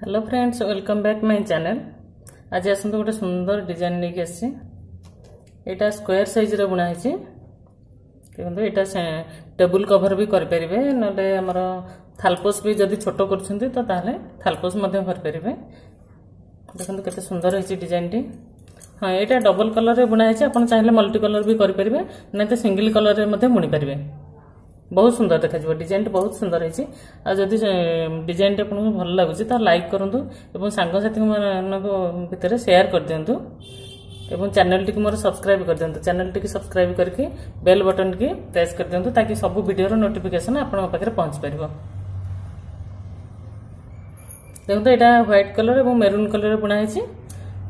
Hello friends, welcome back my channel. आज आसंत गोटे सुंदर डिजाइन लेके आसी। एटा स्क्वायर साइज रे बना है। देखो एटा टेबल कवर भी कर परिबे, नले हमर थालपोस भी जदी छोटो करछंती तो ताले थालपोस मध्ये कर परिबे। देखो केते सुंदर है डिजाइन टी। हां, एटा डबल कलर रे बना है। अपन चाहिले मल्टी कलर भी कर परिबे, नै तो सिंगल कलर रे मध्ये बुनी परिबे। बहुत सुंदर देखा जो डिजाइन बहुत सुंदर है। जदि डिजाइन टा आपको भल लगुच तो लाइक करूँ, सांगसाथी भितर शेयर कर दिंतु, चैनल टी मोर सब्सक्राइब कर दिंतु। चैनल टी सब्सक्राइब करके बेल बटन की प्रेस कर दिंतु, ताकि सब वीडियो नोटिफिकेशन आपन पाखे पहुंच पार। देखो यहाँ व्हाइट कलर और मेरून कलर बनाई।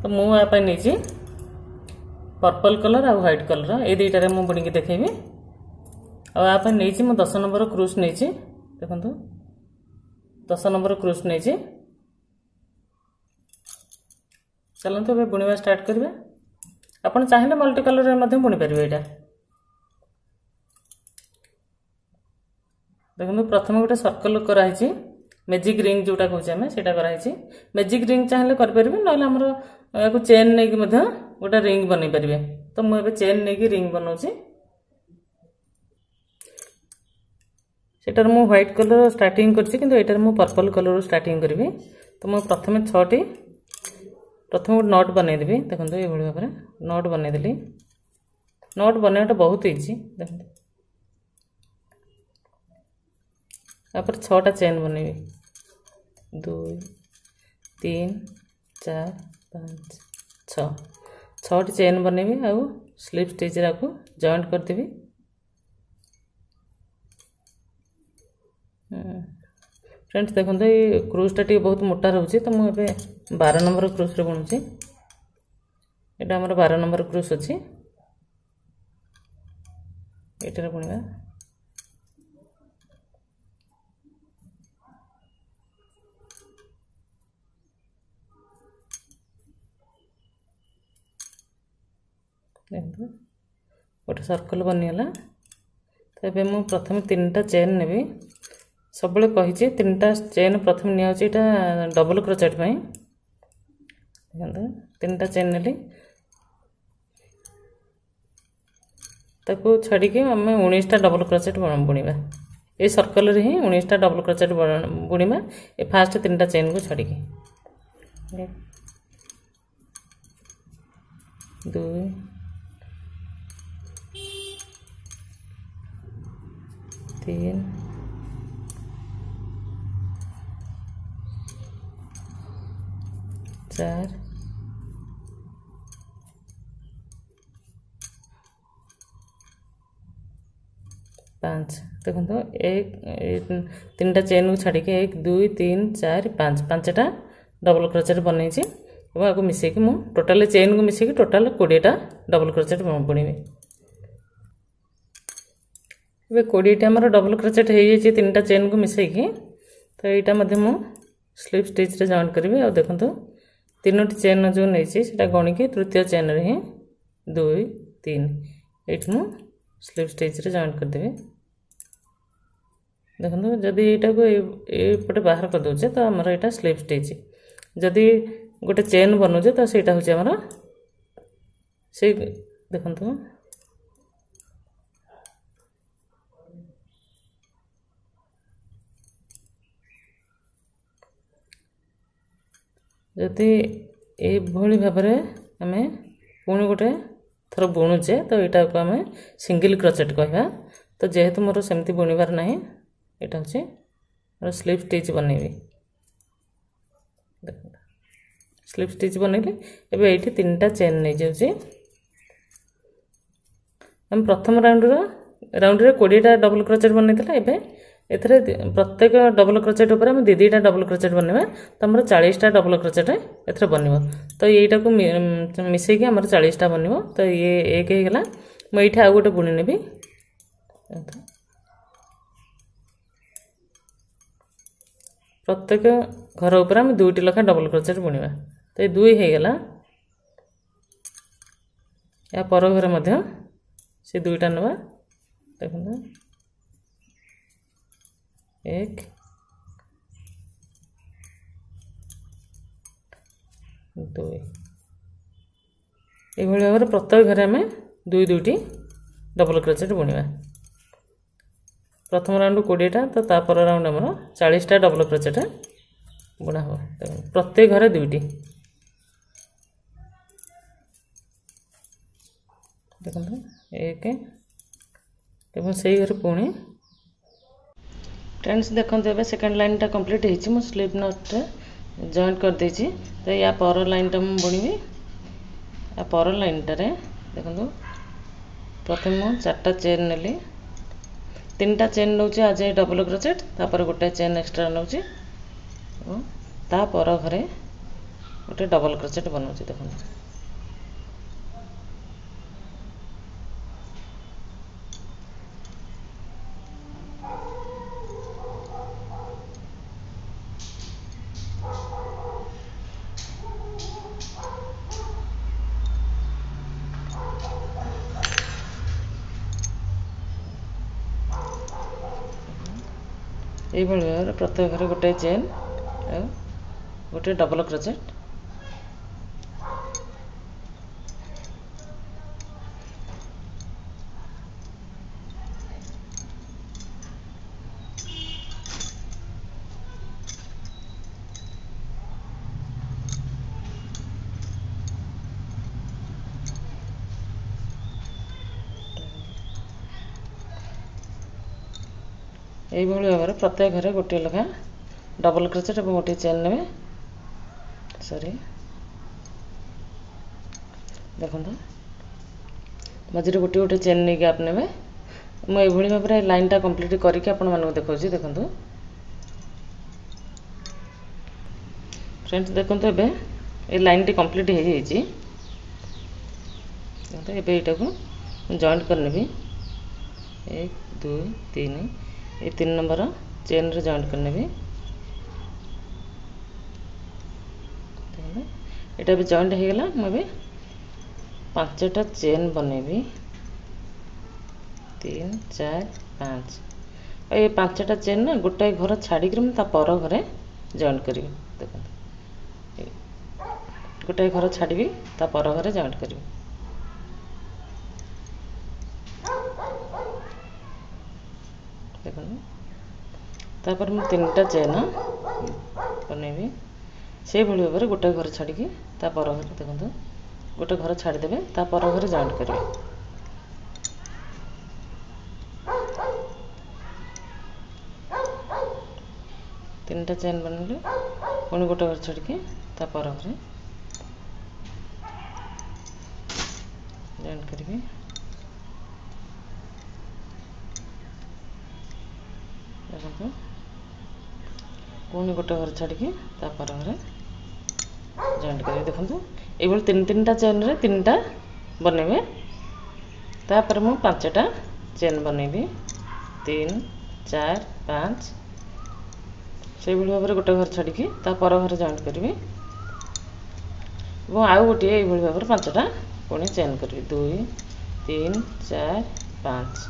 तो मुझे पर्पल कलर और व्हाइट कलर ये दुईटार मुझे बुणी देखेबी। आप नहीं 10 नंबर क्रूज नहीं। देखो 10 नंबर क्रूज नहीं। चलते ये बुणवा स्टार्ट करेंगे। आपन चाहिए मल्टी कलर में बुणी पारे। यहाँ देखो प्रथम गोटे सर्कल कराई, मैजिक रिंग जोटा कहे आम से कराई। मैजिक रिंग चाहिए करें, ना चेन नहीं गोटे रिंग बन पारे। तो मुझे चेन नहीं रिंग बनाऊँ। सेटार मु व्हाइट कलर स्टार्टिंग करछि, किंतु एटार मु पर्पल कलर स्टार्टिंग करबी। तो मु प्रथमे 6टी प्रथम गोटे नट बनै देबी। देखंतु ए भଳି भाबरे नट बनै देली। नट बनाइटा बहुत इजी। देखंतु आपर 6टा चेन बनेबी। 2 3 4 5 6 6टी चेन बनेबी। आ स्लिप स्टिच राको जॉइंट कर देबी। फ्रेंड्स देखो ये क्रूज टी बहुत मोटा रोचे, तो मुझे 12 नंबर क्रूज रे बुणुची। एटा हमर 12 नंबर क्रूज अच्छी। एटारे बुणवा। देखो गोटे सर्कल बनीगला। तो ये मुझे प्रथम 3टा चेन नेबी। सब कही 3टा चेन प्रथम निटा डबल क्रोचेट में। 3टा चेन नेली, ताकू छाड़ी आम 19टा डबल क्रोचेट बुणवा। ये सर्कल रे ही 19टा डबल क्रोचेट बुणवा। ये फास्ट 3टा चेन को छाड़ी 2 3 4 5। देखो एक 3टा चेन को छाड़ी 1 2 3 4 5 5टा डबल क्रोचेट बनई। आपको मिसेक मु टोटाल चेन को मिसेक टोटाल 20टा डबल क्रोचेट बुणवी। ये 20टा आमर डबल क्रोचेट हो जाए 3टा चेन को मिसेकी। तो यहाँ स्लिप स्टिच रे जॉइंट करी। और देखो 3टी चेन जो नहीं गणिकी तृतीय चेन रे ही 2 3 ये स्लिप स्टिच रे जॉइंट करदेवी। देखो जदि यहाँ को ये बाहर कर दौचे तो आमर यहाँ स्लिप स्टिच। जदि गोटे चेन बनौचे तो सहीटा हूँ आमर से। देखो जदि ये भाव आम पुणी गोटे थर बुणुचे तो यहाँ को आम सिंगल क्रोचेट कहवा। तो जेहेतु मोर सेमती बुणवार ना, यहाँ हूँ मोर स्लिप स्टिच बनैबी। स्लिप स्टिच बनैली। एबे ये 3टा चेन नहीं जाऊँगी। आम प्रथम राउंड रे 20टा डबल क्रोचेट बनई। एबे एथरे प्रत्येक डबल क्रोचेट ऊपर हम 2-2टा डबल क्रोचेट बनवा। तो आम 40टा डबल क्रोचेट एथरे बनव। तो यहीटा को मिसेकी आम 40टा बनव। तो ये एक होगा। मुझे आउ गोटे बुणी नेबी। प्रत्येक घर ऊपर हम 2टी लखा डबल क्रोचेट बुणवा। तो ये 2 होगा। या पर घर मध्य से 2टा नवा। देखो 1 दुई ये भाव में प्रत्येक घरे आम दुई दुईटी डबल क्रोचेट बुणवा। प्रथम राउंड 20टा तो तापर राउंड आमर 40टा डबल क्रोचेट बुणा हो। प्रत्येक घरे दुईटी देखो एक एवं से घर पुणी फ्रेंड्स देखो ए सेकेंड लाइन टा कंप्लीट हो स्लीप नट जॉइंट कर देछि। तो या पर लाइन टा मुझे बुणवी या पर लाइन टारे देखो प्रथम मुझे 4टा चेन नेली 3टा चेन नौ आज डबल क्रोचेट तापर गोटे चेन एक्स्ट्रा नौ तापर घरे गोटे डबल क्रोचेट बनाऊँ देखो ये भाव में प्रत्येक घर गोटे चेन गोटे डबल क्रोचेट यही भाव में प्रत्येक घरे गोटे लखा डबल क्रोचेट और गोटे चेन ने सॉरी देखो मझे गोटे गोटे चेन नहीं आप ने मुझे भाव में लाइन टा कंप्लीट करके आपण मानक देखा देखो फ्रेंड्स देखो ये लाइन टी कंप्लीट हो जाइए। यहाँ को जॉइंट करने 1 2 3 ये 3 नंबर चेन रे जॉइंट करने यहाँ भी जॉइंट हो गला। मुझे 5टा चेन बनैबी 3 4 5 और ये 5टा चेन ना गोटाए घर छाड़ी मुझे पर घरे जॉइंट करी देखो गोटाए घर छाड़ी पर घरे जॉइंट करी देखो तापर मुझे 3टा चेन बनैबी से भाव में गोटे घर छाड़ी पर घर देखो गोटे घर छाड़ीदे पर घर जॉइंट करेंगे 3टा चेन बनले पुणी गोटे घर छाड़ी पर घर जॉइंट करेंगे देखो पुणी गोटे घर छाड़ी पर घर जॉइंट करेंगे देखो ये 3टा चेन रे 3टा बनैबे तापर मु 5टा चेन बनैबी 3 4 5 से भाव में गोटे घर छाड़ी पर घर जॉइंट करी और आउ गोटे ये भाव में 5टा पुणी चेन करी 2 3 4 5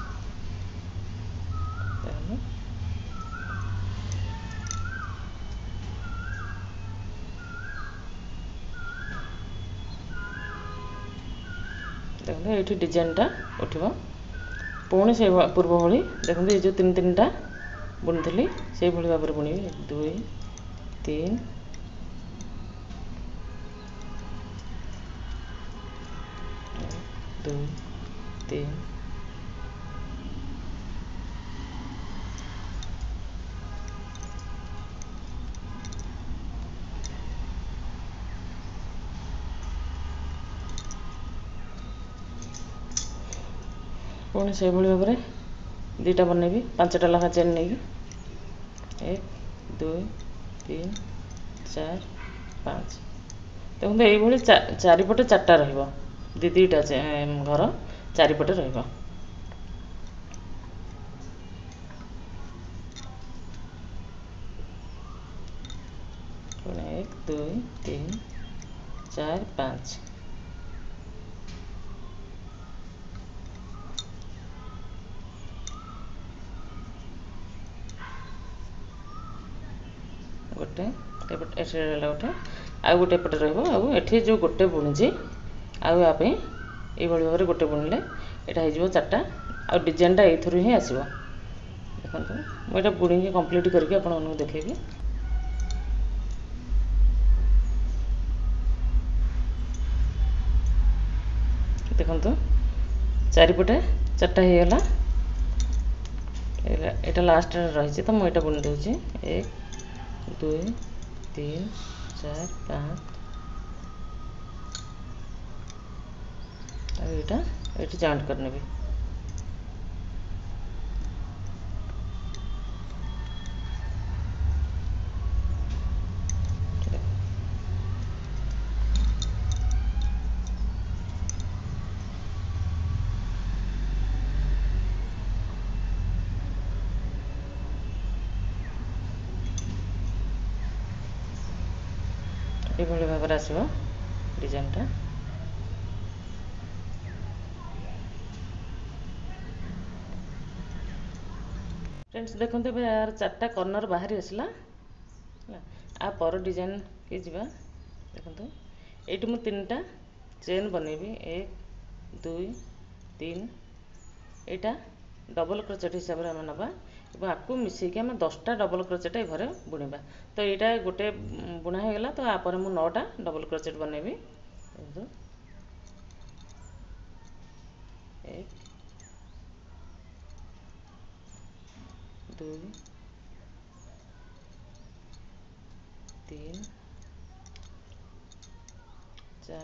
देखो ये डिजाइन टा उठिबो पुणी से पूर्व भली देखो ये जो 3टा बुनी थी से भाव में बुणी 2 3 2 3 पुणी से भाव में 2टा बनैबी 5टा लखा चेन नहीं 1 2 3 4 5 देखो ये चारिपटे 4टा रहिबो 2टा घर चारिपटे रहिबो 1 2 3 4 5 गोटे एठे गोटे आउ गोटे पटे रहिबो आउ एठी जो गोटे बुणिजी आउ या पे ए भली भाबरे गोटे बुणले एटा हे जिवो चारटा आ डिजाइन टा एथरु ही आसीबो देखंतु मु एटा बुणी के कंप्लीट करके आपन मानू देखेबी देखंतु चारिपटे चारटा हे गला एटा लास्ट रही तो मुझे बुणी दूसरी 1 2 3 4 5 यहाँ ये जॉइंट करने भी ये भाव में आसो डिजाइन टा फ्रेंड्स देखते यार चार्टा कर्नर बाहरी आसला आ पर डिजाइन के जीवा देखते ये मुझे 3टा चेन बनैबी 1 2 3 यहाँ डबल क्रोचेट हिसाब से आम नवा और आपको मिसेक आम 10टा डबल क्रोचेट घरे बुणवा तो यहाँ गोटे बुणा हो गला तो आप मुझे 9टा डबल क्रोचेट बनैबी 1 2 3 4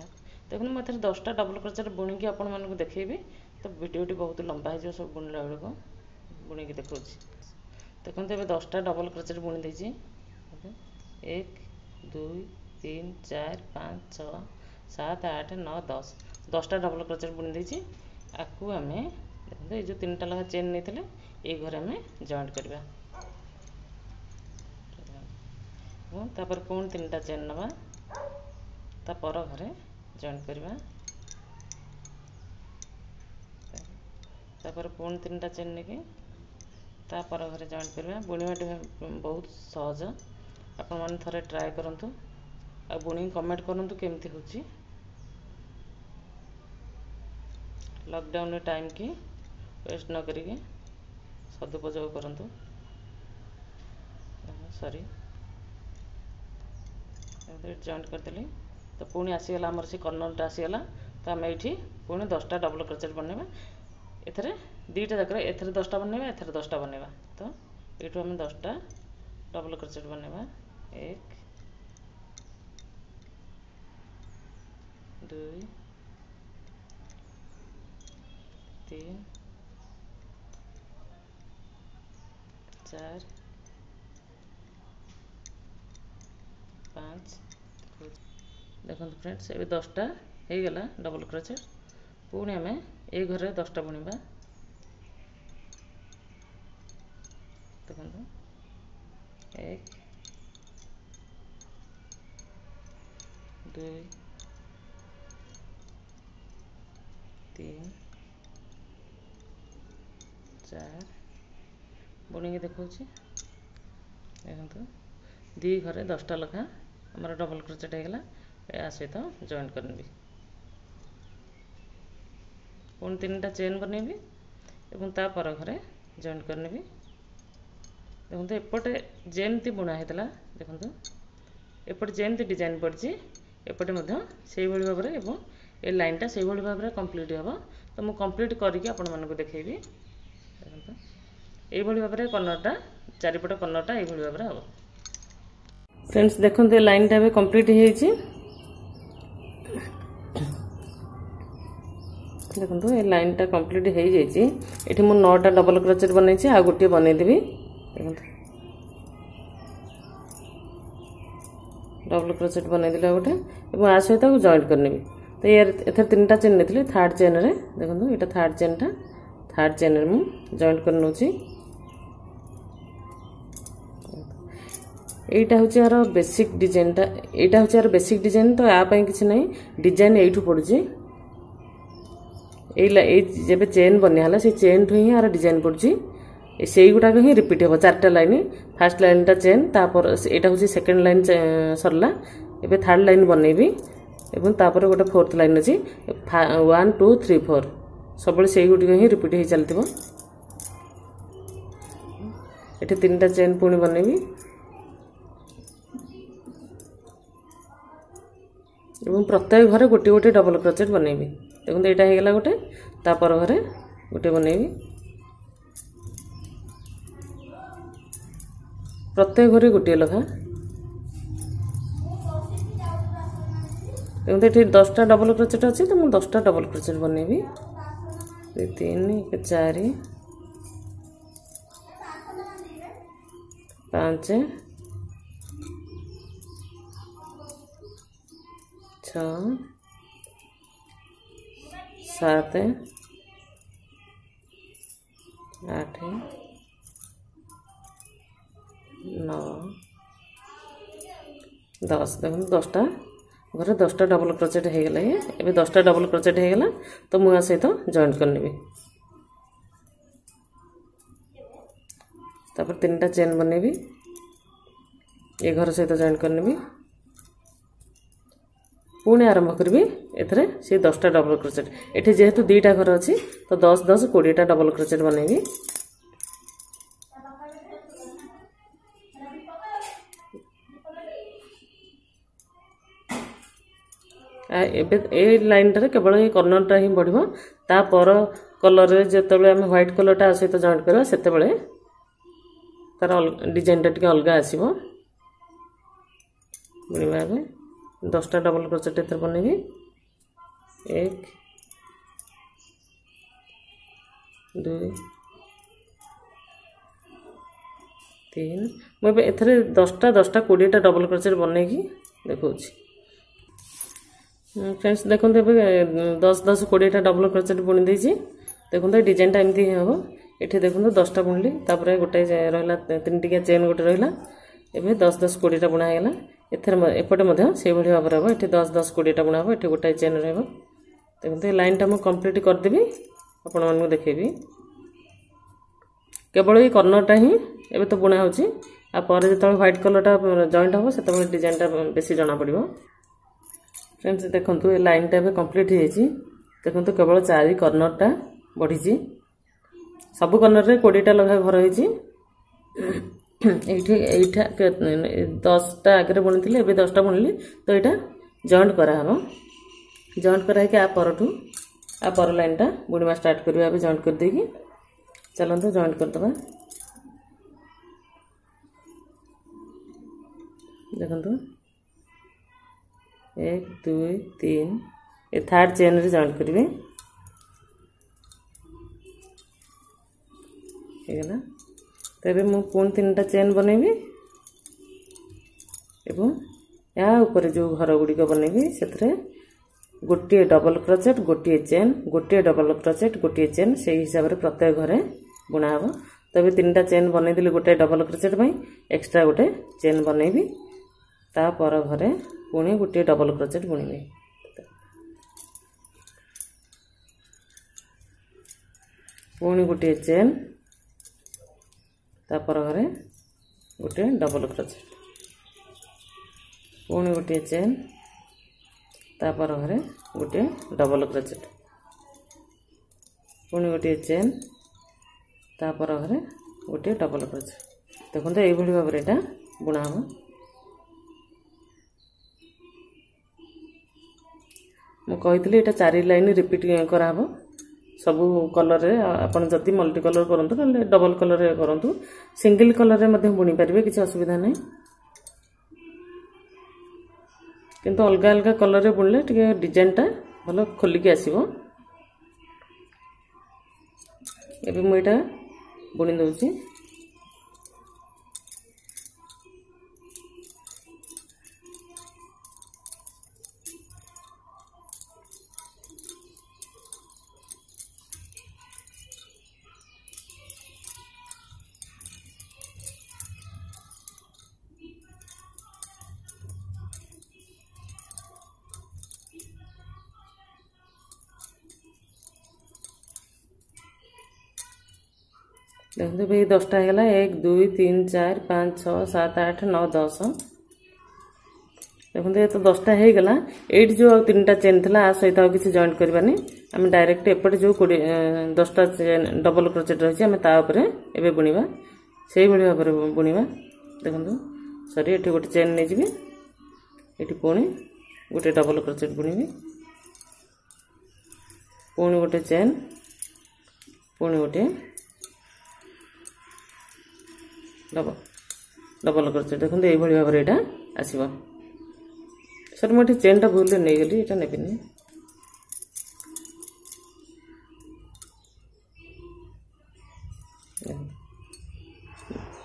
देखो मुझे 10टा डबल क्रोचेट बुणी की आपण मानक देखेबी तो वीडियोटी बहुत लंबा हो सब बुणला बेलू बुणी की देखा देखते ये 10टा डबल क्रोचेट बुणी देछि 1 2 3 4 5 6 7 8 9 10 10टा डबल क्रोचेट बुणी देछि आकु आमे देखते ये जो 3टा लगा चेन नहीं ये घरे आम जॉइंट करवा तापर पुणी 3टा चेन नवा तापर घरे जॉइंट करवा तापर पुणी 3टा चेन लेके तापर घरे जॉइंट करवा बुणवाटी बहुत सहज आपण माने थरे ट्राए करंतु आ बुणी कमेंट करंतु केमती होची लॉकडाउन टाइम की वेस्ट न करिके सदुपयोग करंतु सॉरी जॉइंट करदेली तो पुणी आसीगला आमर से कर्नरटा आसीगला तो आम ये पुणी 10टा डबल क्रोचेट बनवा एथरे 2टा जाक एथरे 10टा बनवा एथरे 10टा बनवा तो ये आम 10टा डबल क्रोचेट बनवा 1 2 3 4 5 देखो फ्रेंड्स ये 10टा हो गला डबल क्रोचेट पुणी आम ये घरे 10टा बुणवा देखो 1 2 3 4 बुणी की देखा देखो 2 घरे 10टा लखा आमर डबल क्रोचेट होगा या सहित जॉइंट करनी पुणी 3टा चेन बनैबी और तापर घरे जॉइंट करनी देखो एपटे जेमती बुणा होता देखो एपटे जेमती डिजाइन पड़ी एपटे से भाव में ये लाइनटा से भाव में कंप्लीट हम तो मुझे कंप्लीट करके आपण मानक देखेबी देखो ये भाव में कर्नरटा चारिपट कर्नरटा ये भाव में हम फ्रेंड्स देखो लाइनटा भी कंप्लीट हो देखो ये लाइनटा कंप्लीट हो जाइए ये मुझे 9टा डबल क्रोचेट बनई आ गोटे बनईदेवी देखो डबल क्रोचेट बनईदे गोटे और आ सहित जॉइंट करनी तो यार एथर 3टा चेन नहीं थर्ड चेन रे देखो ये थर्ड चेनटा थर्ड चेन मु जॉइंट कर नौची यहाँ हूँ यार बेसिक डिजाइनटा यहाँ हूँ यार बेसिक डिजाइन तो यापाई किसी ना डिजाइन यू पड़ी जब चेन बनियाला से चेन ठू ही यार डिजाइन पड़ी से गुड़ाक ही रिपीट हम 4टा लाइन फास्ट लाइन टा चेन तापर यहाँ हूँ सेकेंड लाइन सरला एबे थर्ड लाइन बनैबी एवं तापर गोटे फोर्थ लाइन अच्छी 1 2 3 4 सब से गुटिक ही रिपीट हो चलती ये 3टा चेन पुणी बनैबी एवं प्रत्येक घरे गोटे गोटे डबल क्रोचेट बनैबी देखो यहाँ होगा गोटे तापर घरे गोटे बनैबी प्रत्येक घरे गोटे लखा देखो ये 10टा डबल क्रोचेट अच्छी तो मुझे 10टा डबल क्रोचेट बनैबी 2 3 4 5 6 7 8 9 10 देखो 10टा घर 10टा डबल क्रोचेट हो गला ये एबे 10टा डबल क्रोचेट हो गला तो मुआ सहित जॉइंट करनेबी तापर 3टा चेन बनेबी ये घर सहित जॉइंट करनेबी पुणी आरंभ करी एथरे से 10टा डबल क्रोचेट एठी जेहेतु 2टा घर अच्छी तो 10 10 20टा डबल क्रोचेट बनेबी ए लाइन टारे केवल ये कर्नरटा ही बढ़िबो ता पर कलर रे जेतेबेले हम व्हाइट कलरटा सहित जॉइंट करबा सेतेबेले तार डिजाइन टा टिके अलगा आसीबो बुनिबा बे 10टा डबल क्रोचेट एथरे बनेबी 1 2 3 मैं एथरे 10टा 20टा डबल क्रोचेट बनेगी देखौछि फ्रेंड्स देखो 10 10 20टा डबल क्रोचेट बुणी देछि देखो डिजाइन टा एमती हम ये देखो 10टा बुणली तापर गोटे रहा 3 टिकिया चेन गोटे रहा एबे 10 10 20टा बुणा हैगला एपटे से भाई भाव हम ये 10 10 20टा बुणा हम ये गोटाए चेन रहा देखो लाइन टा मुझे कंप्लीट करदेवी आपण मानक देखेबी केवल ये कर्नरटा ही एबे तो बुणा होची आ पर जो व्हाइट कलरटा जॉइंट हम से डिजाइन टा बेसी जना पड़ो फ्रेंड्स देखो ये लाइन टा कंप्लीट हो देखो केवल 4 कर्नरटा बढ़ी सब कर्नर रे 20टा लगा घर हो 10टा आगे बुणी थी 10टा बुणली तो यहाँ जॉइंट कराहब जॉइंट कराई आ पर लाइन टा बुणवा स्टार्ट करवा जॉइंट कर देगी चलते जॉइंट करदे देखो 1 2 3 ये थर्ड चेन रे जॉइंट करेंगे तेरे मु पुणी 3टा चेन बनैबी एवं या ऊपर जो घर गुड़िक बनैबी से गोटे डबल क्रोचेट गोटे चेन गोटे डबल क्रोचेट गोटे चेन से हिसाब से प्रत्येक घरे बुणा हम तबे 3टा चेन बनईदेली गोटे डबल क्रोचेट एक्सट्रा गोटे चेन बनैबी तापर घरे पुणी गोटे डबल क्रोचेट बुणीबी पुणी गोटे चेन तापर घरे गोटे डबल क्रोचेट पुणी गोटे चेन तापर घरे गोटे डबल क्रोचेट पुणी गोटे चेन तापर घरे गोटे डबल क्रोचेट देखो ये भाव में यहाँ बुणा हम मुझे यहाँ 4 लाइन रिपीट कराब सब कलर रे आपन जति मल्टी कलर करंतु ना डबल कलर रे करंतु सिंगल कलर रे मध्य बुणी पारिबे किसी असुविधा नहीं किंतु अलग अलग कलर रे बुणले टिके डिजाइन टा भलो खोलिकी आसीबो एबे मु एटा बुणी दउची देखते भाई 10टा होगा 1 2 3 4 5 6 7 8 9 10 देखते ये तो 10टा होगा ये जो 3टा चेन थी आ सहित आ किसी जॉइंट करवानी आम डायरेक्ट एपटे जो 10टा चेन डबल क्रोचेट रही है आम बुणवा से भाव में बुणवा देखो सॉरी ये गोटे चेन नहीं जी ये पुणी गोटे डबल क्रोचेट बुणवी पुणी गोटे चेन पुणी गोटे डबल क्रोचेट देखो ये भाव में यहाँ आसो सर मुझे चेन टा भूल नहीं गली ये नेबिनी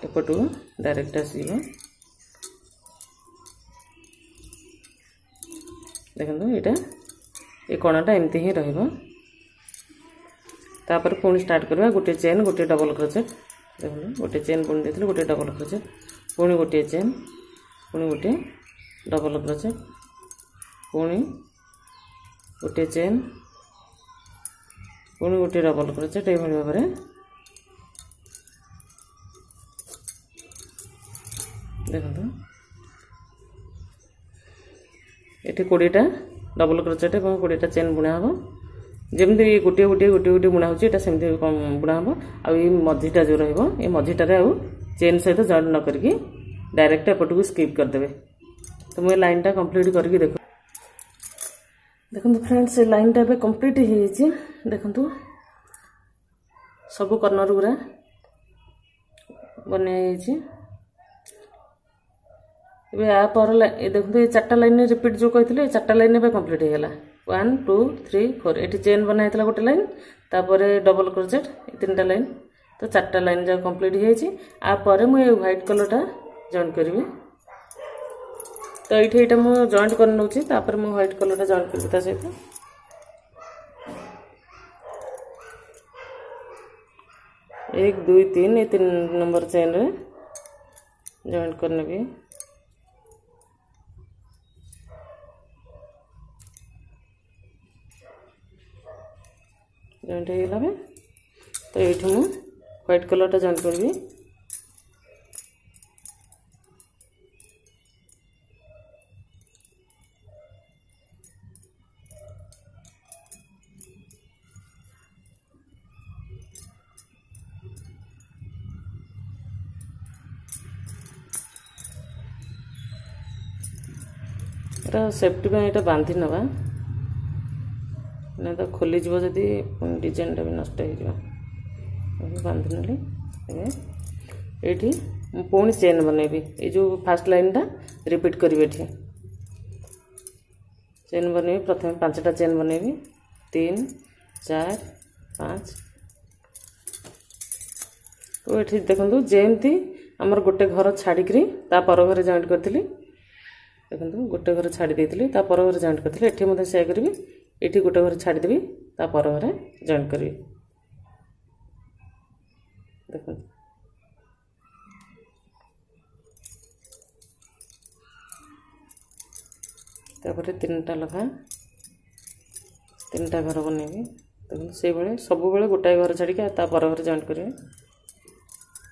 एपटू डायरेक्ट आसो देखो यहाँ ये कणाटा एमती ही तापर पुणी स्टार्ट करवा गोटे चेन गोटे डबल क्रोचेट देखो गोटे चेन पुणी देते गोटे डबल क्रोचेट पुणी गोटे चेन पुणी गोटे डबल क्रोचेट पुणी गोटे चेन पुणी गोटे डबल क्रोचेट ये भाव में देखो ये 20टा डबल क्रोचेट और 20टा चेन बुणा हम जमी गोटे गोटे गोटे गोटे बुणा होमती बुणा हम आई मझीटा जो रझीटार आउ चेन सहित जॉइंट न करके डायरेक्ट एपट को स्किप करदे तो मुझे लाइन टा कंप्लीट करके देखो फ्रेंड्स ये लाइन टा कंप्लीट हो देखु सब कर्नर गुरा बनाई देखो ये 4टा लाइन रिपीट जो कहते 4टा लाइन कंप्लीट होगा 1 2 3 4 ये चेन बनाई गोटे लाइन तापर डबल क्रोचेट 3टा लाइन तो 4टा लाइन जब कंप्लीट होपर मुझे व्हाइट कलरटा जॉइन करी तो ये मुझे जॉइंट कर नौ मुझे व्हाइट कलरटा जॉइन करी सहित 1 2 3 ये 3 नंबर चेन रे जॉइंट करने भी जॉइंट हो तो ये व्हाइट कलरटा जॉइंट करी सेफ्टी में यहाँ बांधि नवा ना तो खोली जीव जदि डिजाइन टा भी नष्ट हो बांधि ना ये पुणी चेन बनैबी ये जो फास्ट लाइन टा रिपीट करी चेन बनैबी प्रथम 5टा चेन बनैबी 3 4 5 तो ये देखो जमती आमर गोटे घर छाड़ी पर घर जॉइंट करी देखो गोटे घर छाड़ी देती पर घर जॉइंट करी एटी मत से करी ये गोटे घर छाड़देवी पर घर जॉइंट करी देखो तापर 3टा लखा 3टा घर बनैबी देखो से भाई सब बेले गोटाए घर छाड़ी पर घर जॉइंट करेंगे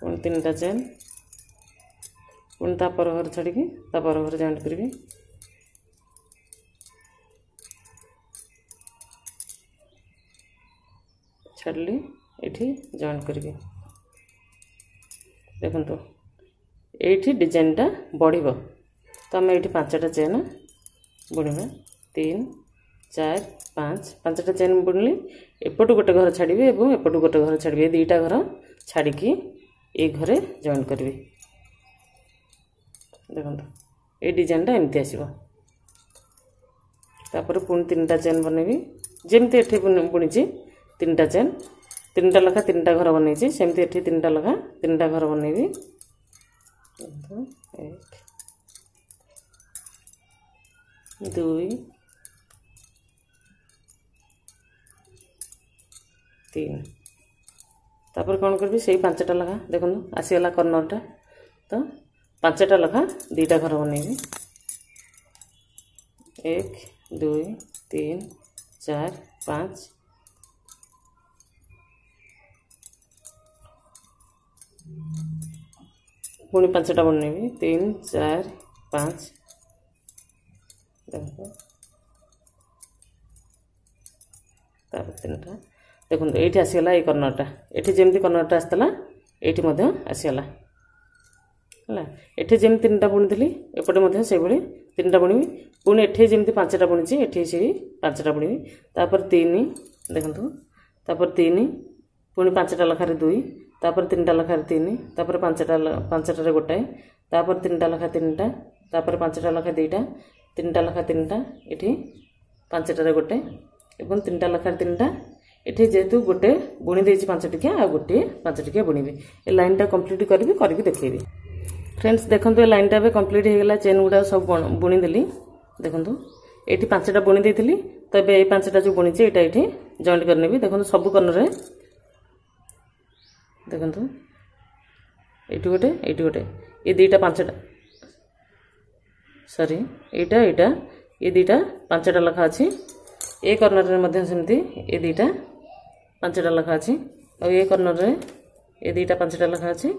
पुणी 3टा चेन पुणी पर घर छाड़ी पर घर जॉइंट करी छाड़ली ये जॉइंट करी देखो तो ये डिजाइनटा बढ़ तो आम ये 5टा चेन बुणवा 3 4 5 5टा चेन बुणली एपटू गोटे घर छाड़ी एपटू गोटे घर छाड़ी 2टा घर छाड़ी ये घरे जॉइन करी देखो ये डिजाइनटा एमती आसो तापर पुणी 3टा चेन बनैबी जमती एठी बुणी 3टा चेन 3टा लखा 3टा घर बनई सेमती एठी 3टा लखा 3टा घर बनैबी 1 2 3 तापर कौन करी से 5टा लखा देखो आसीगला कर्नरटा तो 5टा लखा 2टा घर बनैबी 1 2 3 4 5 पुणी 5टा बुणेबी 3 4 5 देखो तापर 3टा देखो ये आसीगला ये कर्नरटा ये जमी कर्नरटा आसला ये आसीगला है ये जमी 3टा बुणी एपटे से 3टा बुणी पुणी एठे जमी 5टा बुणी एठी से 5टा बुणी तापर 3 देखो तापर 3 पुणी 5टा लखारे 2 तापर 3टा लखारे 3 तापर 5टा गोटाए तापर 3टा लखा 3टा तापर 5टा लखा 2टा 3टा लखा 3टा ये 5टा गोटे एवं 3टा लखारे 3टा ये जेहेतु गोटे बुणी देती 5 टिकिया आ गोटे 5 टिकिया बुणीबी ए लाइनटा कंप्लीट करके देखेबी। फ्रेंड्स देखो ये लाइनटा कंप्लीट हो गला चेन गुड़ा सब बुणीदेली देखो ये 5टा बुणी देती तो ये 5टा जो बुणी ये जॉइंट करनेबी देखो सब कर्नर देखो ये गोटे ये 2टा 5टा सॉरी एटा ये 2टा 5टा लखा अच्छी ए कर्नर में सेमती ये 2टा 5टा लखा अच्छी और ये कर्नर ये 2टा 5टा लखा अच्छी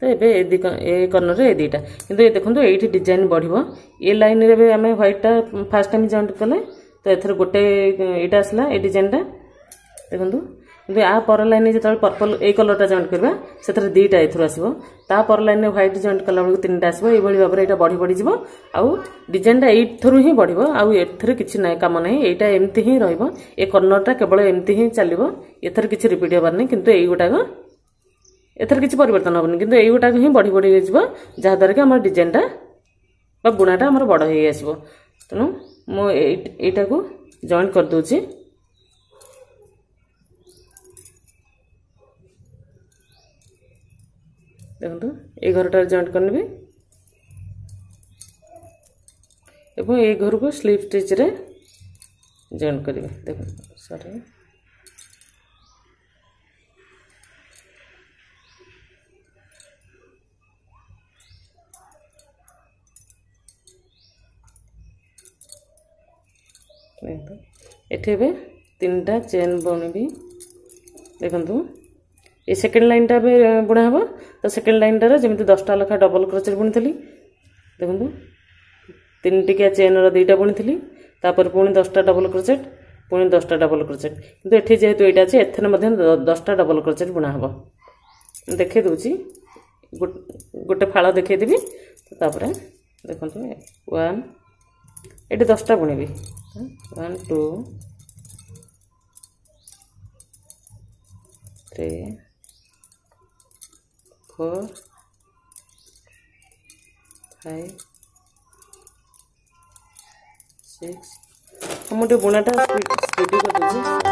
तो ये कर्नर ये 2टा किंतु ये देखो ये डिजाइन बढ़िबो ये लाइन रे आम व्हाइटा फास्ट टाइम जॉइंट कले तो एथर गोटे एटा आसला ये डिजाइनटा देखो किंतु आ पर लाइन जो पर्पल ए कलरटा जॉइंट करबा सेथर 2टा एथर आसीबो ता पर लाइन व्हाइट जॉइंट कला बेलू 3टा आसीबो ए भली भाबरे एटा बढ़ी बढ़ी जिवो आउ डिजाइनटा एथरु ही बढ़िबो आउ एथर किछि नै काम नै एटा एम्ति ही रहइबो ए कर्नरटा केवल एम्ति ही चलिबो एथर किछि रिपीट होबार नै किंतु एई गोटा एथर किछि परिवर्तन होबनी किंतु एई गोटा ही बढ़ी बढ़ी जिवो जहा द्वारा कि हमर डिजाइनटा बा बुणाटा हमर बड़ होई आसीबो तनु मो एटा को जॉइंट कर दोछि देखो ये घरटार जॉइंट करने एवं ये घर को स्लीप स्टिच रे जॉइंट करेंगे देखो सॉरी एठे 3टा चेन बुणीबी देखो ये सेकेंड लाइन टा बुणा हम तो सेकेंड लाइन टार जमी 10टा लखा डबल क्रोचेट बुणी देखो 3 टिकिया चेन रो 2टा बुणी तापर पुणी 10टा डबल क्रोचेट पुणी 10टा डबल क्रोचेट किंतु एठी जेहेतु एटा अछि एथने मध्ये 10टा डबल क्रोचेट बुणा हम देखे दूची गोटे फाळ देखे देबी तो तापर देखो 1 एठी 10टा बुणीबी 1 2 3 4 5 6 हम बुणाटा स्पीड कर दीजिए